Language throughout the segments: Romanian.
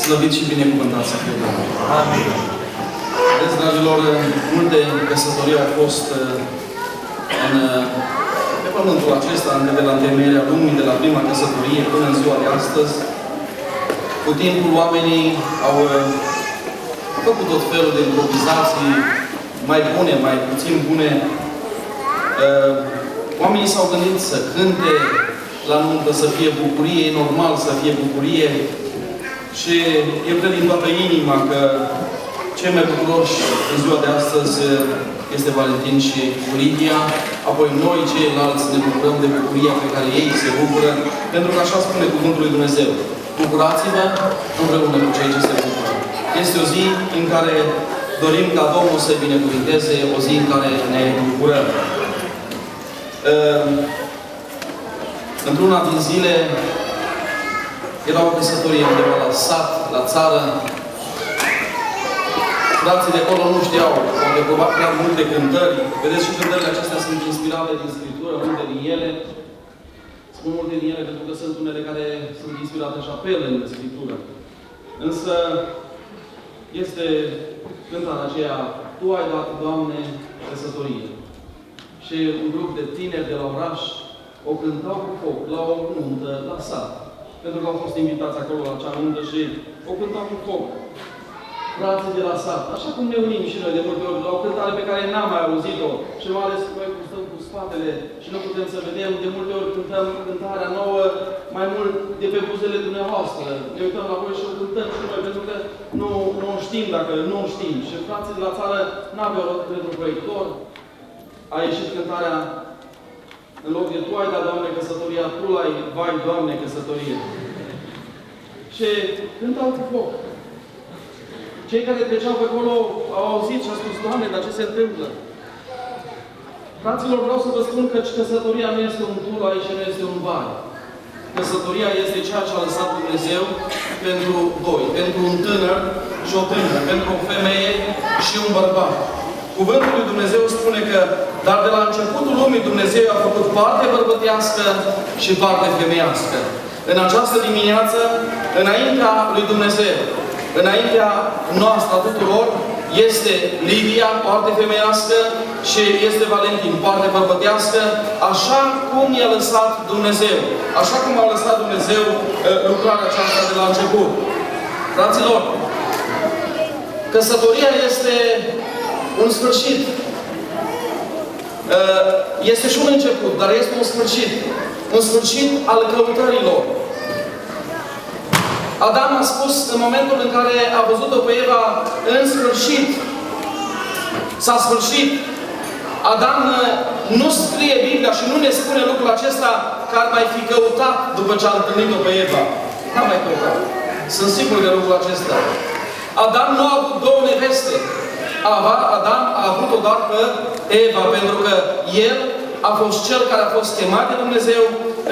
Slăvit și binecuvântat să fie Domnul. Amin. Vedeți, dragilor, multe căsătorii au fost pe pământul acesta, de la întemeierea lumii, de la prima căsătorie până în ziua de astăzi. Cu timpul, oamenii au făcut tot felul de improvizații, mai bune, mai puțin bune. Oamenii s-au gândit să cânte la nuntă, să fie bucurie, e normal să fie bucurie. Și eu cred din toată inima că cei mai bucuroși în ziua de astăzi este Valentin și Lidia. Apoi noi, ceilalți, ne bucurăm de bucuria pe care ei se bucură, pentru că așa spune Cuvântul lui Dumnezeu. Bucurați-vă împreună cu cei ce se bucură. Este o zi în care dorim ca Domnul să binecuvinteze, o zi în care ne bucurăm. Într-una din zile era o căsătorie undeva la sat, la țară. Frații de acolo nu știau, au deprobat prea multe cântări. Vedeți, și cântările acestea sunt inspirate din Scriptură, multe din ele. Spun multe din ele pentru că sunt unele care sunt inspirate așa pe ele în Scriptură. Însă, este cântarea aceea, Tu ai dat, Doamne, căsătorie. Și un grup de tineri de la oraș o cântau cu foc, la o nuntă, la sat. Pentru că au fost invitați acolo la acea nuntă și o cântau cu foc. Frații de la sat. Așa cum ne unim și noi de multe ori la o cântare pe care n-am mai auzit-o. Și mai ales că noi stăm cu spatele și nu putem să vedem. De multe ori cântăm cântarea nouă mai mult de pe buzele dumneavoastră. Ne uităm la voi și o cântăm și noi, pentru că nu știm dacă nu știm. Și frații de la țară n-aveau pentru proiector. A ieșit cântarea în loc de Tu ai dat, Doamne, căsătoria, Tu l-ai, vai, Doamne, căsătorie. Și cântau cu foc. Cei care treceau pe acolo au auzit și au spus, Doamne, dar ce se întâmplă? Fraților, vreau să vă spun că căsătoria nu este un tulai și nu este un vai. Căsătoria este ceea ce a lăsat Dumnezeu pentru doi. Pentru un tânăr și o tânără. Pentru o femeie și un bărbat. Cuvântul lui Dumnezeu spune că, dar de la începutul lumii Dumnezeu a făcut parte bărbătească și parte femeiască. În această dimineață, înaintea lui Dumnezeu, înaintea noastră a tuturor, este Lidia, parte femeiască, și este Valentin, parte bărbătească, așa cum i-a lăsat Dumnezeu. Așa cum a lăsat Dumnezeu lucrarea aceasta de la început. Fraților, căsătoria este un sfârșit. Este și un început, dar este un sfârșit. Un sfârșit al căutărilor. Adam a spus în momentul în care a văzut-o pe Eva, în sfârșit, s-a sfârșit. Adam nu scrie Biblia și nu ne spune lucrul acesta că ar mai fi căutat după ce a întâlnit-o pe Eva. N-a mai căutat. Sunt sigur de lucrul acesta. Adam nu a avut două neveste. Adam a avut-o doar pe Eva, pentru că el a fost cel care a fost chemat de Dumnezeu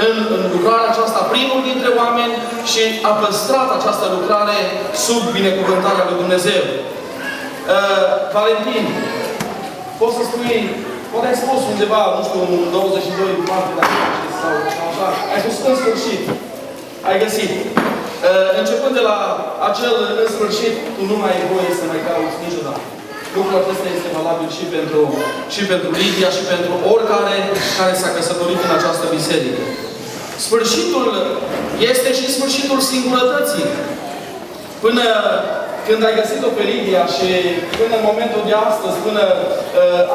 în lucrarea aceasta, primul dintre oameni, și a păstrat această lucrare sub binecuvântarea lui Dumnezeu. Valentin, poți să spui, poate ai spus undeva, nu știu, în 22 de parte, dacă știți, sau așa, ai spus în sfârșit, ai găsit. Începând de la acel în sfârșit, tu nu mai ai voie să mai cauți niciodată. Lucrul acesta este valabil și pentru Lidia și pentru oricare care s-a căsătorit în această biserică. Sfârșitul este și sfârșitul singurătății. Până când ai găsit-o pe Lidia și până în momentul de astăzi, până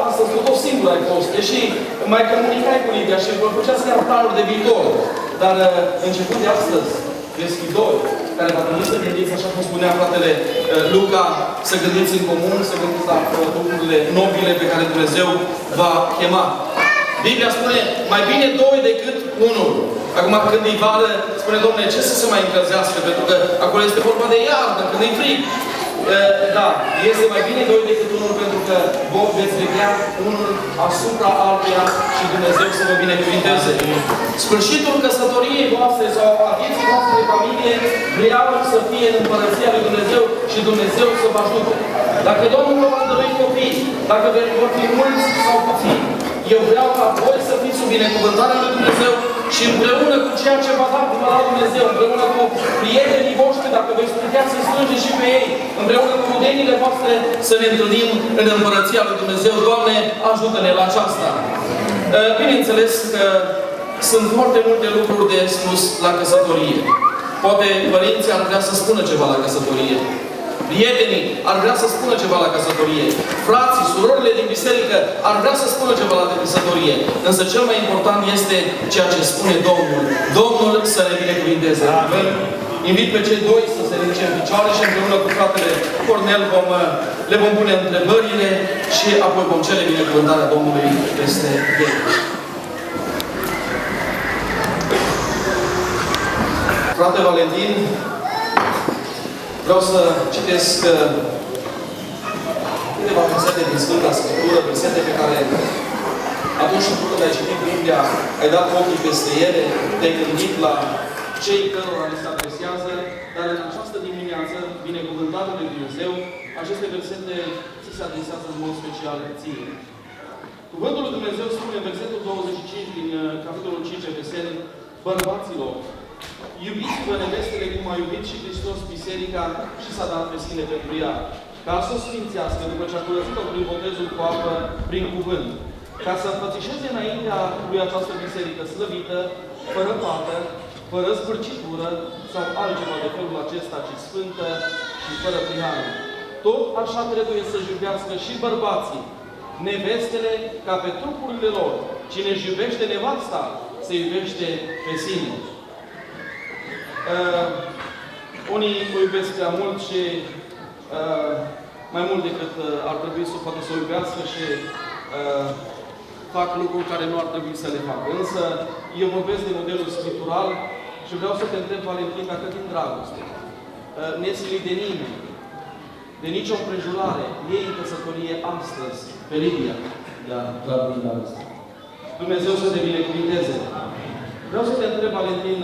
astăzi, tot singur ai fost. Deși mai comunicai cu Lidia și vă făceați chiar planuri de viitor. Dar început de astăzi, deschidoi, care va trebui să gândiți, așa cum spunea fratele Luca, să gândiți în comun, să gândiți la lucrurile nobile pe care Dumnezeu va chema. Biblia spune, mai bine doi decât unul. Acum, când e vară, spune, Dom'le, ce să se mai încălzească? Pentru că acolo este vorba de iarnă, când e frig. Da, este mai bine doi decât unul, pentru că voi veți vedea unul asupra altuia și Dumnezeu să vă binecuvinteze. Sfârșitul căsătoriei voastre sau a vieții voastre de familie vreau să fie în Împărăția lui Dumnezeu și Dumnezeu să vă ajute. Dacă Domnul vă va dărui copii, dacă vor fi mulți sau puțini, eu vreau ca voi să fiți sub binecuvântarea lui Dumnezeu și împreună cu ceea ce v-a dat Dumnezeu, împreună cu prietenii voștri, dacă veți putea să strângeți și pe ei, împreună cu rudenile voastre, să ne întâlnim în Împărăția lui Dumnezeu. Doamne, ajută-ne la aceasta! Bineînțeles că sunt foarte multe lucruri de spus la căsătorie. Poate părinții ar vrea să spună ceva la căsătorie. Prietenii ar vrea să spună ceva la căsătorie. Frații, surorile din biserică ar vrea să spună ceva la căsătorie. Însă cel mai important este ceea ce spune Domnul. Domnul să ne binecuvinteze. Invit pe cei doi să se ridice în picioare și împreună cu fratele Cornel le vom pune întrebările și apoi vom cere binecuvântarea Domnului peste ei. Frate Valentin, vreau să citesc câteva versete din Sfânta Scriptură, versete pe care atunci când ai citit Biblia, ai dat ochii peste ele, te-ai gândit la cei cărora li se adresează, dar în această dimineață, binecuvântatul lui Dumnezeu, aceste versete ți se adresează în mod special ție. Cuvântul lui Dumnezeu spune în versetul 25 din capitolul 5 Efeseni: bărbaților, iubiți-vă nevestele cum a iubit și Hristos biserica și s-a dat pe sine pentru ea, ca să o sfințească după ce a curățit-o prin botezul cu apă, prin cuvânt, ca să împățișeze înaintea lui această biserică slăvită, fără pată, fără zbârcitură sau altceva de felul acesta, ci sfântă și fără prihană. Tot așa trebuie să-și iubească și bărbații nevestele ca pe trupurile lor. Cine își iubește nevasta, se iubește pe sine. Unii o iubesc prea mult și mai mult decât ar trebui să poată să o iubească și fac lucruri care nu ar trebui să le facă. Însă, eu vorbesc de modelul scriptural și vreau să te întreb, Valentin, dacă din dragoste, nesilit de nimeni, de nicio împrejurare, iei în căsătorie astăzi pe Lidia. Da, clar din dragoste. Dumnezeu să te binecuvinteze. Vreau să te întreb, Valentin,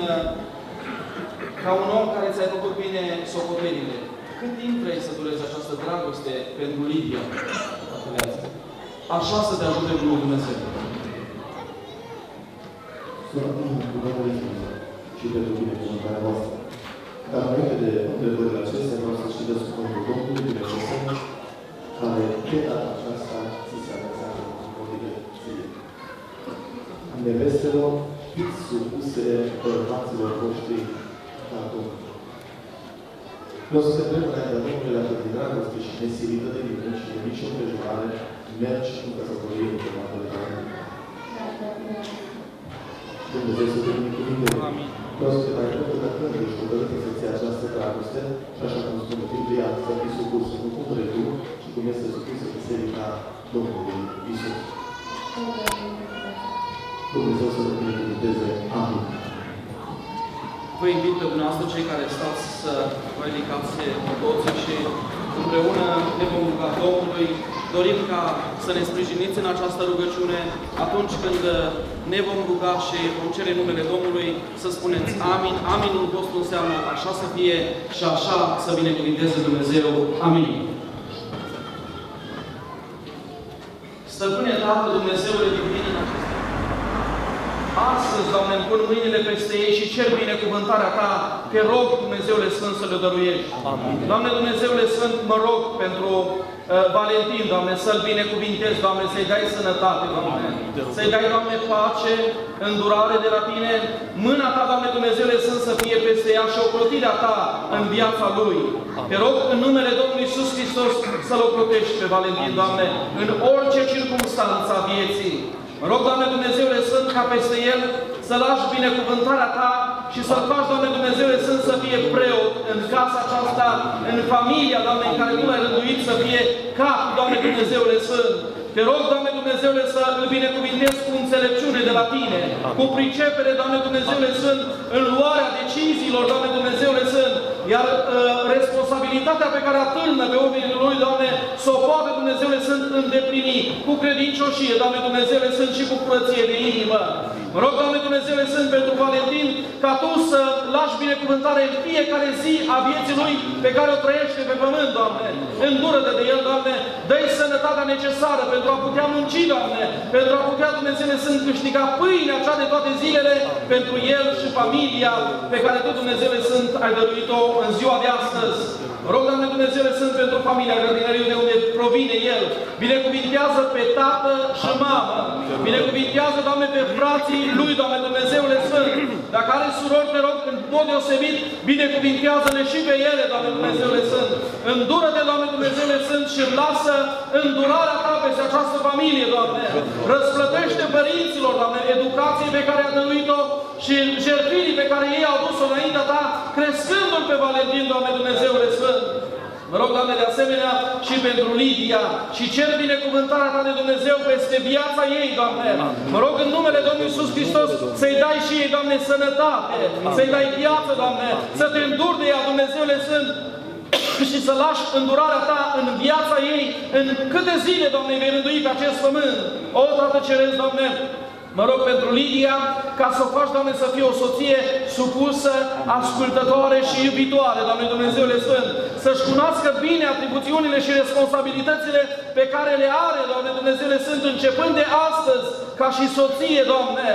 ca un om care ți-ai făcut bine socotelile, cât timp vrei să durezi această dragoste pentru Lidia? Așa să te ajute Bunul Dumnezeu. Sunt cu Domnul și pentru binecuvântarea voastră. Dar înainte de întrebările acestea, vreau să citesc cuvântul Domnului din Efeseni, care de data aceasta ți se adresează în mod direct ție. Nevestelor, fiți supuse bărbaților voștri ca Domnul. Vreau să te întreb înaintea Domnului, dacă din dragoste și nesilită de nimeni și de nicio împrejurare, mergi în căsătorie cu urmată de Domnul. Dumnezeu să te binecuvinteze. Vreau să te mai întreb dacă ești hotărâtă să ții această dragoste și așa cum spune Biblia, să fii supus nu cum vrei tu, ci cum este supusă biserica Domnului Iisus. Dumnezeu să te binecuvinteze. Amin. Vă invit pe dumneavoastră, cei care stați, să vă ridicați cu toții și împreună ne vom ruga Domnului. Dorim ca să ne sprijiniți în această rugăciune atunci când ne vom ruga și vom cere numele Domnului, să spuneți Amin. Aminul vostru înseamnă așa să fie și așa să binecuvinteze Dumnezeu. Amin. Stăpâne Tată, Dumnezeule divin, astăzi, Doamne, îmi pun mâinile peste ei și cer binecuvântarea Ta. Te rog, Dumnezeule Sfânt, să le dăruiești. Amin. Doamne, Dumnezeule Sfânt, mă rog pentru Valentin, Doamne, să-l binecuvintezi, Doamne, să-i dai sănătate, Doamne. Să-i dai, Doamne, pace, îndurare de la Tine. Mâna Ta, Doamne, Dumnezeule Sfânt, să fie peste ea și ocrotirea Ta în viața lui. Te rog, în numele Domnului Iisus Hristos, să-l ocrotești pe Valentin, Doamne, în orice circunstanță a vieții. Mă rog, Doamne Dumnezeule Sfânt, ca peste el să lași binecuvântarea Ta și să-l faci, Doamne Dumnezeule Sfânt, să fie preot în casa aceasta, în familia, Doamne, în care Tu l-ai rânduit să fie cap, Doamne Dumnezeule Sfânt. Te rog, Doamne Dumnezeule, să îl binecuvintezi cu înțelepciune de la Tine, cu pricepere, Doamne Dumnezeule Sfânt, în luarea deciziilor, Doamne Dumnezeule Sfânt, iar responsabilitatea responsabilitatea pe care atârnă pe oamenii lui, Doamne, să o poată, Dumnezeule Sfânt, îndeplini cu credincioșie, Doamne Dumnezeule Sfânt, și cu curăție de inimă. Mă rog, Doamne Dumnezeule Sfânt, pentru Valentin, ca Tu să lași binecuvântare în fiecare zi a vieții lui pe care o trăiește pe pământ, Doamne. Îndură-te de el, Doamne, dă-i sănătatea necesară pentru a putea munci, Doamne, pentru a putea, Dumnezeule Sfânt, câștiga pâinea cea de toate zilele pentru el și familia pe care Tu, Dumnezeule Sfânt, ai dăruit-o în ziua de astăzi. Mă rog, Doamne Dumnezeule Sfânt, pentru familia Grădinăriu de unde provine el. Binecuvintează pe tată și mamă. Binecuvintează, Doamne, pe frații lui, Doamne Dumnezeule Sfânt. Dacă are surori, te rog, în mod deosebit, binecuvintează-le și pe ele, Doamne Dumnezeule Sfânt. Îndură-te, Doamne Dumnezeule Sfânt, și lasă îndurarea Ta peste această familie, Doamne. Răsplătește părinților, Doamne, educației pe care a dăruit-o și jertfirii pe care ei au dus-o înaintea Ta, crescându-l pe Valentin, Doamne Dumnezeule Sfânt. Mă rog, Doamne, de asemenea și pentru Lidia și cer binecuvântarea Ta de Dumnezeu peste viața ei, Doamne. Mă rog în numele Domnului Iisus Hristos să-i dai și ei, Doamne, sănătate, să-i dai viață, Doamne, să Te înduri de ea, Dumnezeule Sfânt, și să lași îndurarea Ta în viața ei, în câte zile, Doamne, vei rândui pe acest pământ. O, Tată Ceresc, Doamne, mă rog pentru Lidia, ca să o faci, Doamne, să fie o soție supusă, ascultătoare și iubitoare, Doamne Dumnezeule Sfânt. Să-și cunoască bine atribuțiunile și responsabilitățile pe care le are, Doamne Dumnezeule Sfânt, începând de astăzi, ca și soție, Doamne.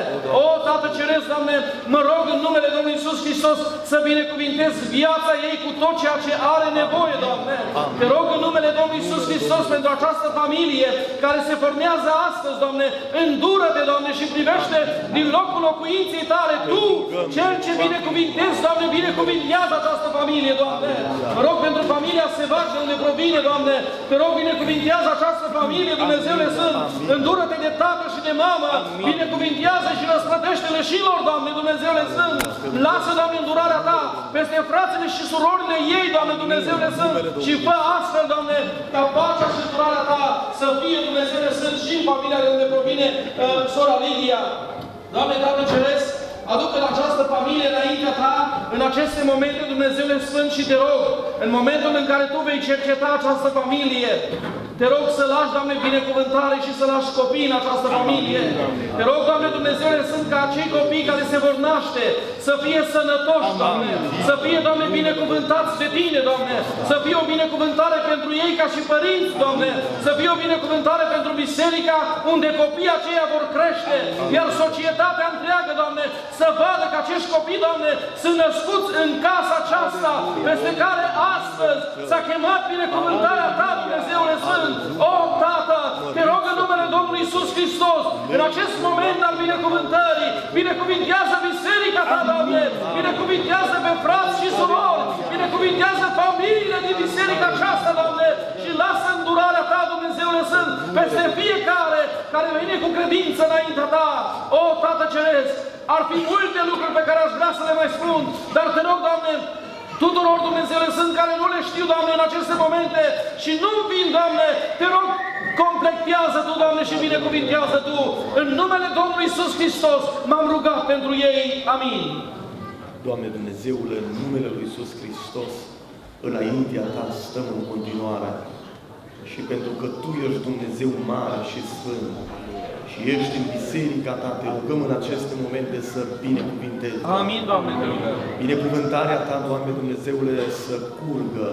O, Tată Ceresc, Doamne, mă rog în numele Domnului Iisus Hristos să binecuvintezi viața ei cu tot ceea ce are nevoie, Doamne. Te rog în numele Domnului Iisus Hristos pentru această familie care se formează astăzi, Doamne. Îndură-te, Doamne, și privește din locul locuinței Tale. Tu, Cel ce binecuvintezi, Doamne, binecuvintează această familie, Doamne. Mă rog pentru familia Sevac, de unde provine, Doamne. Te rog, binecuvintează această familie, Dumnezeule Sfânt. Îndură-te de tată și de mamă. Binecuvintează și răsplătește-le și lor, Doamne, Dumnezeule Sfânt. Lasă, Doamne, îndurarea Ta peste frațele și surorile ei, Doamne, Dumnezeule Sfânt. Și fă astfel, Doamne, ca pacea și îndurarea Ta să fie, Dumnezeule Sfânt, și în familia de unde provine sora Lidia. Doamne, Tată Ceresc, aduc în această familie înaintea Ta, în aceste momente, Dumnezeule Sfânt, și Te rog, în momentul în care Tu vei cerceta această familie, Te rog să lași, Doamne, binecuvântare și să lași copii în această familie. Te rog, Doamne Dumnezeule, sunt ca acei copii care se vor naște să fie sănătoși, Doamne, să fie, Doamne, binecuvântați de Tine, Doamne, să fie o binecuvântare pentru ei ca și părinți, Doamne, să fie o binecuvântare pentru biserica unde copiii aceia vor crește, iar societatea întreagă, Doamne, să vadă că acești copii, Doamne, sunt născuți în casa aceasta peste care astăzi s-a chemat binecuvântarea Ta, Dumnezeule Sfânt. O, Tată, Te rog în numele Domnului Iisus Hristos, în acest moment al binecuvântării, binecuvintează biserica Ta, Doamne, binecuvintează pe frați și surori, binecuvintează familiile din biserica aceasta, Doamne, și lasă îndurarea Ta, Dumnezeule Sfânt, peste fiecare care vine cu credință înaintea Ta. O, Tată Ceresc, ar fi multe lucruri pe care aș vrea să le mai spun, dar Te rog, Doamne, tuturor, Dumnezeule Sfânt, care nu le știu, Doamne, în aceste momente și nu-mi vin, Doamne, Te rog, completează Tu, Doamne, și binecuvintează Tu. În numele Domnului Iisus Hristos m-am rugat pentru ei. Amin. Doamne Dumnezeule, în numele Lui Iisus Hristos, înaintea Ta stăm în continuare. Și pentru că Tu ești Dumnezeu mare și sfânt și ești în biserica Ta, Te rugăm în aceste momente să binecuvintezi. Amin, Doamne, Te rugăm. Binecuvântarea Ta, Doamne Dumnezeule, să curgă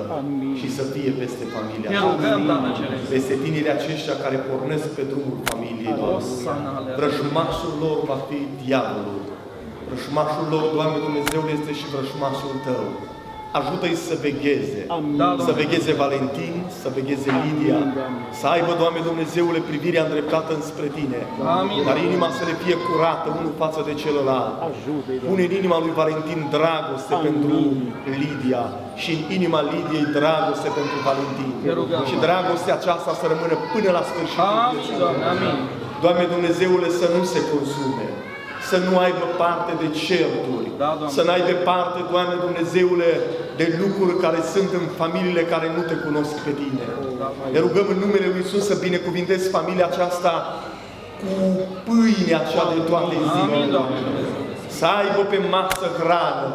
și să fie peste familia Ta. Te rugăm, Doamne Ceresc. Peste tinerii aceștia care pornesc pe drumul familiei, Doamne. Vrăjmașul lor va fi diavolul. Vrăjmașul lor, Doamne Dumnezeule, este și vrăjmașul Tău. Ajută-i să vegheze, să vegheze Valentin, să vegheze Lidia, să aibă, Doamne Dumnezeule, privirea îndreptată înspre Tine, dar inima să le fie curată unul față de celălalt. Pune în inima lui Valentin dragoste pentru Lidia și în inima Lidiei dragoste pentru Valentin. Și dragostea aceasta să rămână până la sfârșitul vieții. Doamne Dumnezeule, să nu se consume, să nu aibă parte de certuri, să n-aibă parte, Doamne Dumnezeule, de lucruri care sunt în familiile care nu Te cunosc pe Tine. Ne rugăm în numele Lui Iisus să binecuvintezi familia aceasta cu pâinea cea de toate zilele. Să aibă pe masă hrană,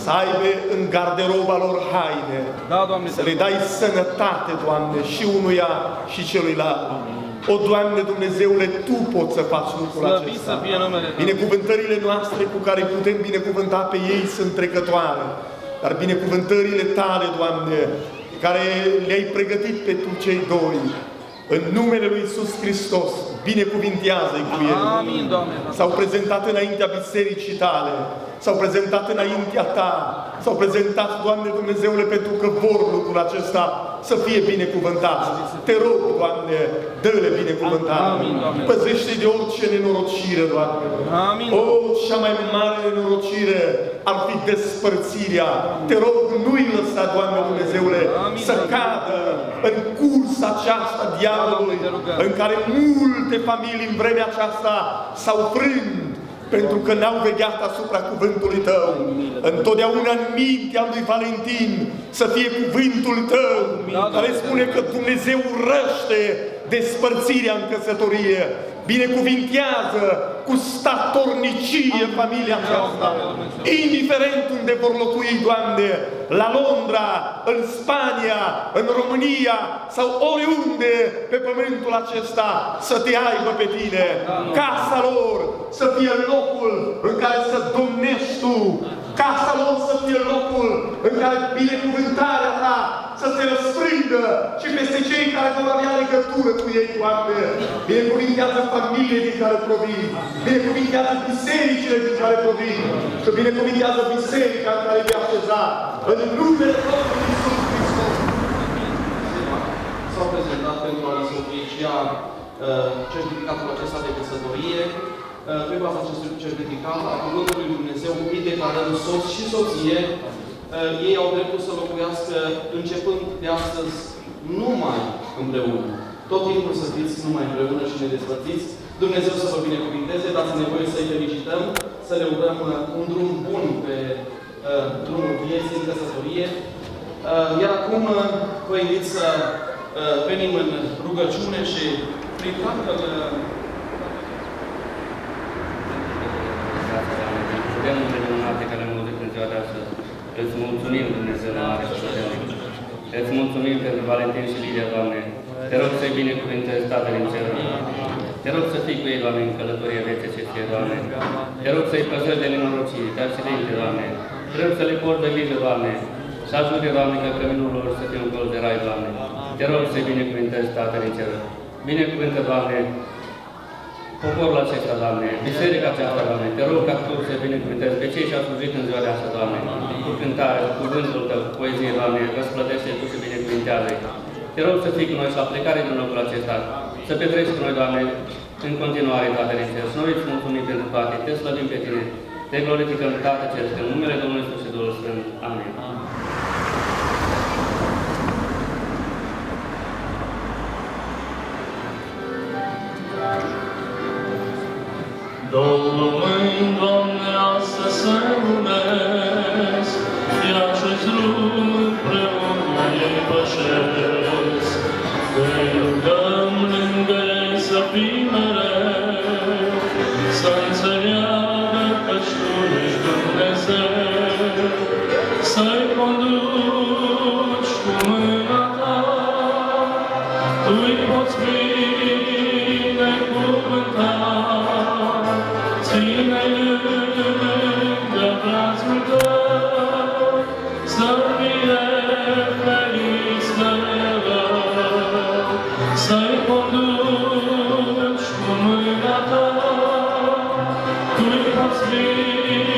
să aibă în garderoba lor haine, Da, Doamne, să le dai sănătate, Doamne, și unuia și celuilalt. O, Doamne Dumnezeule, Tu poți să faci lucrul slăvit acesta. să fie numele Tău. Binecuvântările noastre cu care putem binecuvânta pe ei sunt trecătoare, dar binecuvântările Tale, Doamne, care le-ai pregătit pe Tu cei doi, în numele Lui Iisus Hristos, binecuvintează-i cu El. Amin, Doamne. S-au prezentat înaintea bisericii Tale, s-au prezentat înaintea Ta, s-au prezentat, Doamne Dumnezeule, pentru că vor lucrul acesta să fie binecuvântat. Te rog, Doamne, dă-le binecuvântare. Amin, Doamne. Păzește de orice nenorocire, Doamne. Amin. O, cea mai mare nenorocire ar fi despărțirea. Te rog, nu-i lăsa, Doamne Dumnezeule, Amin, să Doamne. cadă în cursa aceasta diavolului, Doamne, te rugăm. în care multe familii în vremea aceasta s-au frânt pentru că n-au vegheat asupra cuvântului Tău. Întotdeauna în mintea lui Valentin să fie cuvântul Tău, care spune că Dumnezeu urăște despărțirea în căsătorie. Binecuvintează cu statornicie familia aceasta, indiferent unde vor locui, Doamne, la Londra, în Spania, în România sau oriunde pe pământul acesta, să Te aibă pe Tine. Casa lor să fie locul în care să domnești Tu. Casa lor să fie locul în care binecuvântarea Ta să se răsprindă și peste cei care vor avea legătură cu ei, Doamne. Binecuvintează familiile din care provin, binecuvintează bisericile din care provin și binecuvintează biserica în care vei așeza. În numele Domnului Iisus Hristos. S-au prezentat pentru a li se oficia certificatul acesta de căsătorie. Pe baza acestui certificat, a cuvântului lui Dumnezeu, îi declarăm soț și soție. Ei au dreptul să locuiască începând de astăzi numai împreună. Tot timpul să fiți numai împreună și nedespărțiți. Dumnezeu să vă binecuvinteze, dați-ne voie să-i felicităm, să le urăm un drum bun pe drumul vieții în căsătorie. Iar acum vă invit să venim în rugăciune și prin Tatăl Suntem minunate care am auzit în ziua de astăzi. Îți mulțumim, Dumnezeu, mare și puternic. Îți mulțumim pentru Valentin și Lidia, Doamne. Te rog să-i binecuvântezi Tatăl în cer. Te rog să fii cu ei, Doamne, în călătoria vieții acesteia, Doamne. Te rog să-i păzești de nenorociri, de accidente, Doamne. Te rog să le porți de grijă, Doamne. Să ajute, Doamne, ca căminul lor să fie un gol de rai, Doamne. Te rog să-i binecuvântezi Tatăl în cer. Binecuvântă, Doamne, poporul acesta, Doamne, biserica aceasta, Doamne, Te rog ca Tu să binecuvântezi pe cei ce au slujit în ziua de astăzi, Doamne, cu cântare, cu cuvântul Tău, cu poezie, Doamne, răsplătește Tu și binecuvintează-i. Te rog să fii cu noi și la plecare din locul acesta, să petreci cu noi, Doamne, în continuare, Tatăl în cer. Și noi îți mulțumim pentru toate, Te slăvim pe Tine, Te glorificăm, Tatăl Ceresc, în numele Domnului Iisus și Duhul Sfânt. Amin. Două mâini, Doamne, astăzi să unesc, din acest drum împreună ei pășesc. Te rugăm lângă ei să fii mereu, să înțeleagă că-și Tu ești Dumnezeu, să-i conduci cu mâna Ta, Tu-i poți binecuvânta. Ține-i lângă brațul Tău, să fie feriți de rău, să-i conduci cu mâna Ta, Tu-i poți binecuvânta.